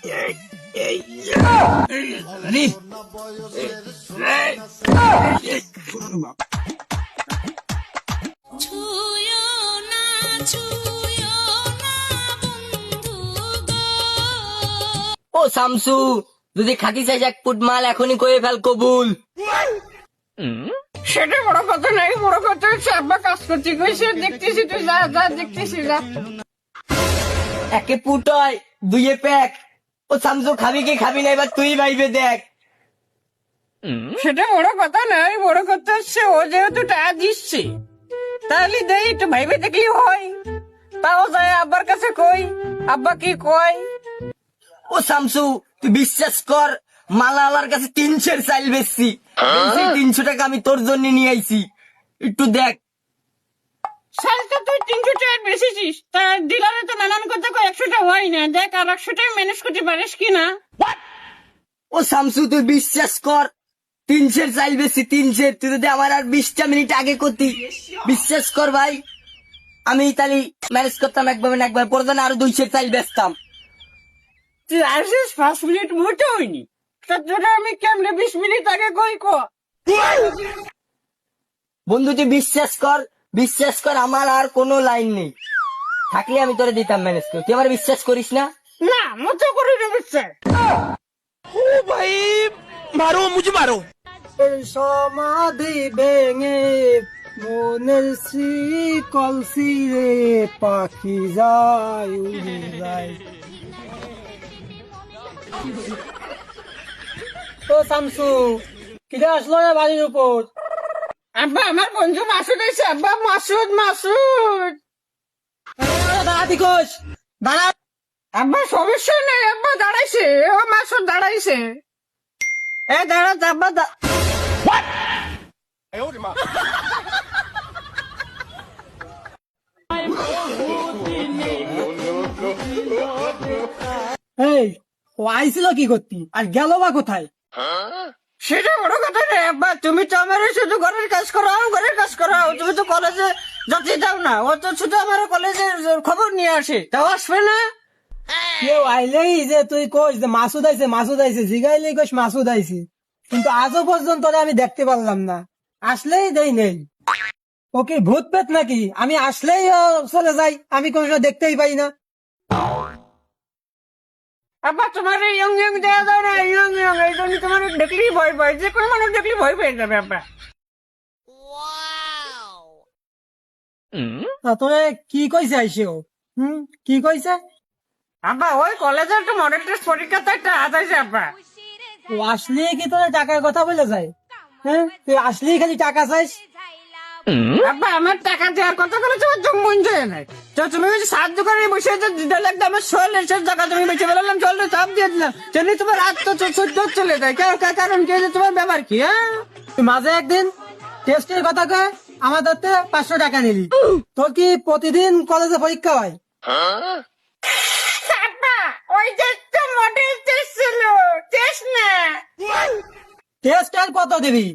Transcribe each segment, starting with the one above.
ও শামসু, যদি খাতি চাই 1 ফুট মাল এখনই করে ফেল কবুল। সেটা বড় কথা নাই, বড় কথা হচ্ছে আব্বা কাজ করতে কইছে, দেখতেছি তুই যা যা দেখতেছি যা। 1 ফুট হয় 2 প্যাক। ও শামসু, খাবি কি খাবি না এবার তুই ভাইবে দেখ। সেটা বড় কথা নাই, বড় কথা হচ্ছে ও যেহেতু টাকা দিচ্ছে তাহলে দেই, একটু ভাইবে দেখলি হয়। তাও যায় আব্বার কাছে কই, আব্বা কি কয়। ও শামসু, তুই বিশ্বাস কর, মালালার কাছে 300 চাইল বেচছি, সেই 300 টাকা আমি তোর জন্য নিয়ে আইছি, একটু দেখ। সালটা তুই 300 টাকা বেশিছিস, তা ডিলারে তো নানান কথা কয় 100 টাকা হয় না, দেখ আর 100 টাকা ম্যানেজ করতে পারিস কিনা। ও শামসু, তুই বিশ্বাস কর, 300 চাইল বেশি, 300। তুই যদি আমার আর 20টা মিনিট আগে করতি, বিশ্বাস কর ভাই, আমি তাহলে ম্যানেজ করতাম একবার না একবার, পরে আরো 200 চাইল বেচতাম। তুই আসিস 5 মিনিট মোটে হয়নি, তার জন্য আমি কেমনে 20 মিনিট আগে কই কো। বন্ধু তুই বিশ্বাস কর, বিশ্বাস কর, আমার আর কোনো লাইন নেই, থাকলে আমি তোরে দিতাম ম্যানেজ করে। তুই আমার বিশ্বাস করিস না? না মতো করে নেবেছে। ओ भाई मारो मुझे मारो। সমাধি ভেঙে মনের কলসি রে পাখি যায় উড়ে যায়। ও শামসু, কিরে আসলো রে বাড়ির উপর? আব্বা আমার বন্ধু মাসুদ এসে, আব্বা মাসুদ মাসুদ। দাঁড়াতি কোষ, দাঁড়া। আব্বা সমস্যা নেই, আব্বা দাঁড়াইছে, ও মাসুদ দাঁড়াইছে। এ দাঁড়া আব্বা এই, ও আইছিল কি করতি আর গেল বা কোথায়? সেটা বড় কথা রে আব্বা, তুমি তো আমার শুধু ঘরের কাজ করাও, ঘরের কাজ করাও, তুমি তো কলেজে যাতে যাও না। ও তো শুধু আমার কলেজের খবর নিয়ে আসে, তাও আসবে না। কেউ আইলেই যে তুই কইস যে মাসুদ আইছে, মাসুদ আইছে, জিগাইলেই কইস মাসুদ আইছে, কিন্তু আজও পর্যন্ত ওরে আমি দেখতে পারলাম না, আসলেই দেই নেই। ওকে ভূত পেত নাকি? আমি আসলেই ও চলে যাই, আমি কোনো সময় দেখতেই পাই না। আব্বা তোমার এই ইয়ং ইয়ং দেওয়া দাও না, ইয়ং ইয়ং, এই জন্য তোমার দেখলেই ভয় পায়, যে কোনো মানুষ দেখলেই ভয় পেয়ে যাবে আব্বা। তোরে কি কইছে আইসে ও? কি কইছে? আব্বা ওই কলেজে একটা মডেল টেস্ট পরীক্ষা তো একটা হাত আছে আব্বা। ও আসলে কি তোরে টাকার কথা বলে যায়? হ্যাঁ, তুই আসলেই খালি টাকা চাইস। আব্বা আমার টাকা দেওয়ার কথা বলে তোমার জম মন যায় নাই, তো তুমি ওই যে সাহায্য করে বসে দিতে লাগতো, আমার শোলের শেষ টাকা তুমি বেঁচে বেরোলাম, চললে চাপ দিয়ে দিলাম, চলি তোমার হাত তো সহ্য চলে যায়। কারণ কি তোমার ব্যাপার কি? হ্যাঁ, তুই মাঝে একদিন টেস্টের কথা কয় আমাদের 500 টাকা নিলি। তোর কি প্রতিদিন কলেজে পরীক্ষা হয়? আব্বা ওই যে একটা মডেল টেস্ট ছিল, টেস্ট না। টেস্ট আর কত দিবি?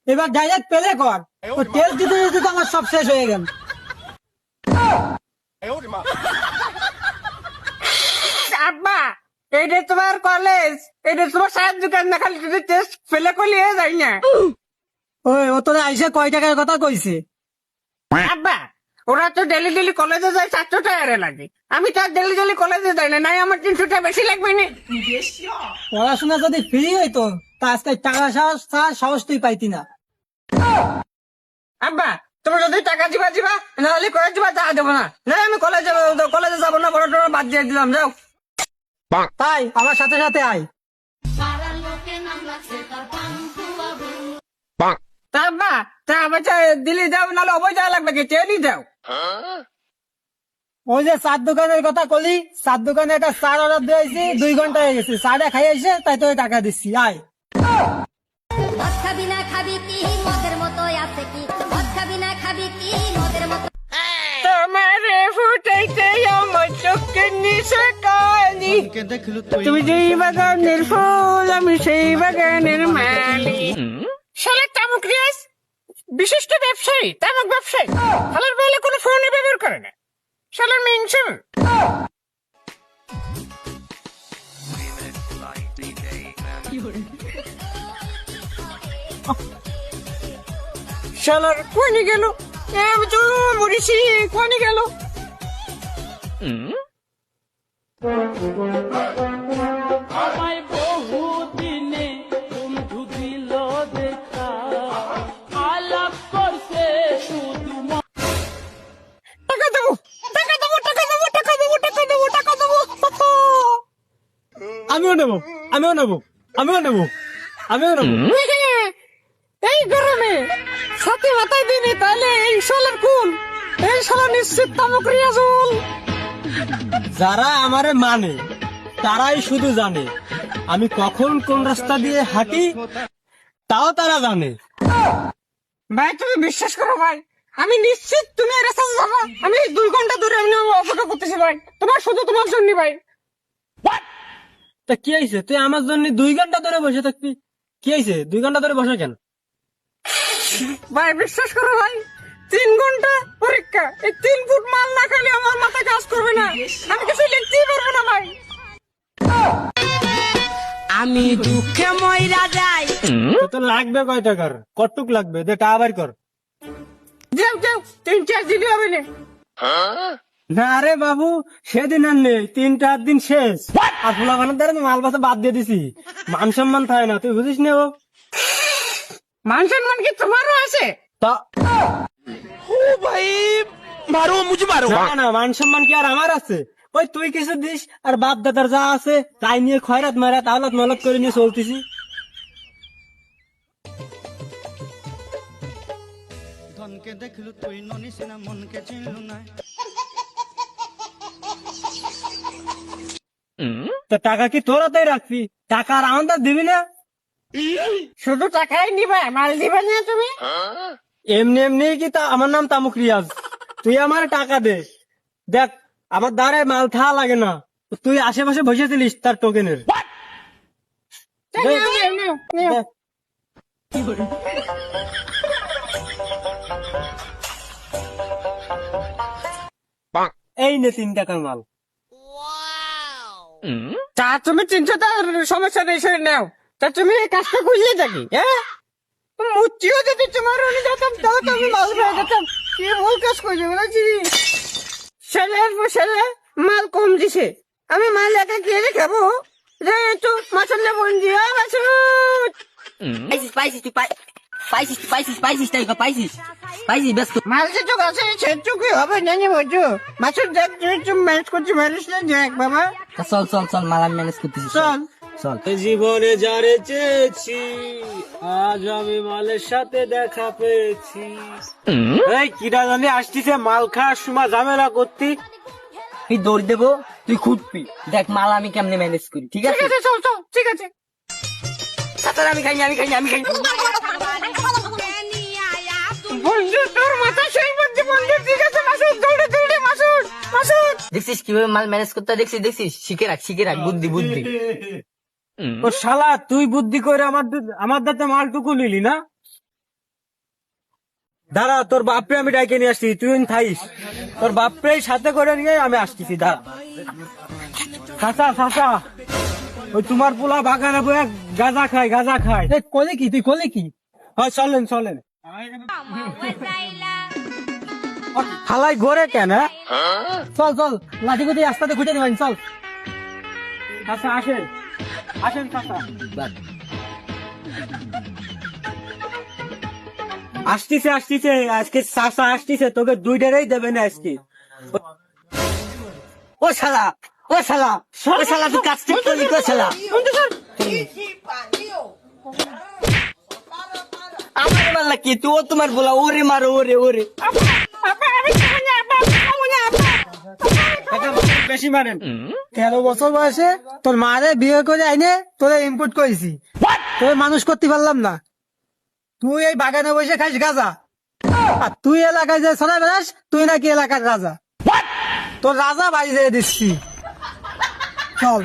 এবার ডাইরেক্ট পেলে কর। ও টেস্ট দিতে দিতে তো আমার সব শেষ হয়ে গেল। আব্বা এটা তোমার কলেজ, এটা তোমার সাহায্য করেন না, খালি যদি টেস্ট ফেলে করলে যাই না। ওই ও তোরা আইসে কয় টাকার কথা কইছে? আব্বা ওরা তো ডেলি ডেলি কলেজে যায়, 400 টাকা লাগে, আমি তো আর ডেলি ডেলি কলেজে যাই না, নাই আমার 300 টাকা বেশি লাগবে না। পড়াশোনা যদি ফ্রি হইতো তা আজকে টাকা সাহস তুই পাইতি না। আব্বা তুমি যদি টাকা দিবা নাহলে করে দিবা, টাকা দেবো না, না আমি কলেজে যাবো না, বড় টড় বাদ দিয়ে দিলাম, যাও। তাই আমার সাথে সাথে আয়। তা আব্বা তা আবার দিল্লি যাও, নাহলে অবৈ যাওয়া লাগবে কি, ট্রেনই যাও। ওই যে চার দোকানের কথা কলি, চার দোকানে একটা চার অর্ডার দিয়েছি, 2 ঘন্টা হয়ে গেছে, চাটা খাই এসে তাই তোকে টাকা দিচ্ছি, আয়। মদ খাবি না খাবি কি মদের মতো আছে কি, মদ খাবি না খাবি কি মদের মতো। তোমার ফুটাইতে আমার চোখের নিচে কালি, তুমি যেই বাগানের ফুল আমি সেই বাগানের মালি। শালা তামুক রিয়াজ বিশিষ্ট ব্যবসায়ী, তামাক ব্যবসায়ী, শালার বলে কোনো ফোনে ব্যবহার করে না, শালার মেনশন। শালার কোনে গেল? চলো মরিছি, কোনে গেল? টাকা দেবো, টাকা দেবো, টাকা দেবো, টাকা দেবো, টাকা দেবো, টাকা দেবো। আমিও নেবো, আমিও নেবো, আমিও নেবো, আমিও নেবো। এই গরমে সাথে মাথায় দিনি, তাহলে এই শালার কোন? এই শালা নিশ্চিত তামুক রিয়াজুল। যারা আমারে মানে তারাই শুধু জানে আমি কখন কোন রাস্তা দিয়ে হাঁটি, তাও তারা জানে। ভাই তুমি বিশ্বাস করো ভাই, আমি নিশ্চিত তুমি এই রাস্তাতে যাবা। আমি 2 ঘন্টা ধরে আমি অপেক্ষা করতেছি ভাই, তোমার শুধু তোমার জন্য ভাই। তা কি হয়েছে, তুই আমার জন্য 2 ঘন্টা ধরে বসে থাকবি? কি হয়েছে, 2 ঘন্টা ধরে বসে কেন? ভাই বিশ্বাস করো ভাই, 3 ঘন্টা পরীক্ষা, এই 3 ফুট মাল না খালি আমার মাথা কাজ করবে না, আমি কিছু লিখতেই পারবো না ভাই। আমি দুঃখে ময়রা যাই। তো লাগবে কয় টাকার, কটুক লাগবে, দে টাকা বার কর। যাও যাও, 3-4 দিলে হবে না। না রে বাবু, সেদিন আর নেই, 3-4 দিন শেষ। আর ফুলা বানার দ্বারা আমি মাল বাসা বাদ দিয়ে দিছি, মান সম্মান থাকে না, তুই বুঝিস না? ও মান সম্মান কি তোমারও আছে? তা ओ भाई मारो मुझे मारो না না, মান সম্মান কি আর আমার আছে? ওই তুই কিছু দিস আর বাপ দাদার যা আছে তাই নিয়ে খয়রাত মারাত আওলাত মালত করে নিয়ে চলতেছি। ধনকে দেখলু তুই ননিস না মনকে চিনলু না। তা টাকা কি তোর হাতেই রাখবি? টাকা আর আমাদের দিবি না? শুধু টাকাই নিবা, মাল দিবা না তুমি? এমনি এমনি কি তা আমার নাম তামুক রিয়াজ, তুই আমার টাকা দে। দেখ আমার দ্বারায় মাল থাকা লাগে না, তুই আশেপাশে বসেছিলিস তার টোকেনের। নাও, নাও, নাও, নাও। দেখ, এই নে 3 টাকার মাল। তা তুমি 300 টাকার সমস্যা নেই, সরে নাও। তা তুমি এই কাজটা করলে থাকি, হ্যাঁ? মুচিও যদি তোমার আমি যেতাম, তাহলে তো আমি মাল পেয়ে যেতাম। কি ভুল কাজ করছে বলেছি। ছেলে মাল কম দিছে, আমি মাল একা কিনে খাবো। রে তো মাছের না বন্ধি, মাছুদ পাইছিস তুই পাইছিস তাই পাইছিস ব্যস্ত। মাল যে চোখ আছে সে চোখে হবে জানি বুঝছো। মাছুদ দেখ তুমি ম্যানেজ করছি, ম্যানেজ না দেখ বাবা। চল চল চল, মাল আমি ম্যানেজ করতেছি। চল চল। জীবনে যারে চেয়েছি আজ আমি মালের সাথে দেখা পেয়েছি। এই কিরা জানি আসতিছে মাল খাওয়ার সময় ঝামেলা করতি। তুই দৌড় দেবো, তুই খুঁজবি, দেখ মাল আমি কেমনে ম্যানেজ করি, ঠিক ঠিক আছে? আছে, চল চল, ঠিক আছে। তাছাড়া আমি খাইনি। বন্ধু তোর মাথা সেই বুদ্ধি বন্ধু, ঠিক আছে মাসুদ, দৌড়ে দৌড়ে মাসুদ। দেখছিস কিভাবে মাল ম্যানেজ করতে হয়? দেখছিস শিখে রাখ বুদ্ধি। ও শালা, তুই বুদ্ধি করে আমার দাঁতে মালটুকু নিলি না? দাঁড়া, তোর বাপরে আমি ডাইকে নিয়ে আসছি, তুই থাইস। তোর বাপরে সাথে করে নিয়ে আমি আসতেছি, দাঁড়া। চাচা ওই তোমার পোলা বাগানে বয়ে গাঁজা খায়। কলে কি তুই কলে কি? হয় চলেন হালাই ঘরে কেন? চল লাঠি গুটি রাস্তাতে খুঁজে নেবেন, চল। আচ্ছা আসেন চাচা। আসতিছে আজকে চাচা আসতিছে, তোকে 2টাই দেবে না আজকে। ও শালা তুই কাজ ঠিক করলি তো শালা। আমার মাল্লা কি তুই? ও তোমার বলা, ওরে মারো, ওরে। বেশি মারেন। 13 বছর বয়সে তোর মারে বিয়ে করে আইনে তোরে ইম্পোর্ট করেছি, তোর মানুষ করতে পারলাম না। তুই এই বাগানে বসে খাইস গাঁজা, আর তুই এলাকায় যে শোনা বেড়াস, তুই নাকি এলাকার রাজা। তোর রাজা বাড়ি যেয়ে দিচ্ছি, চল।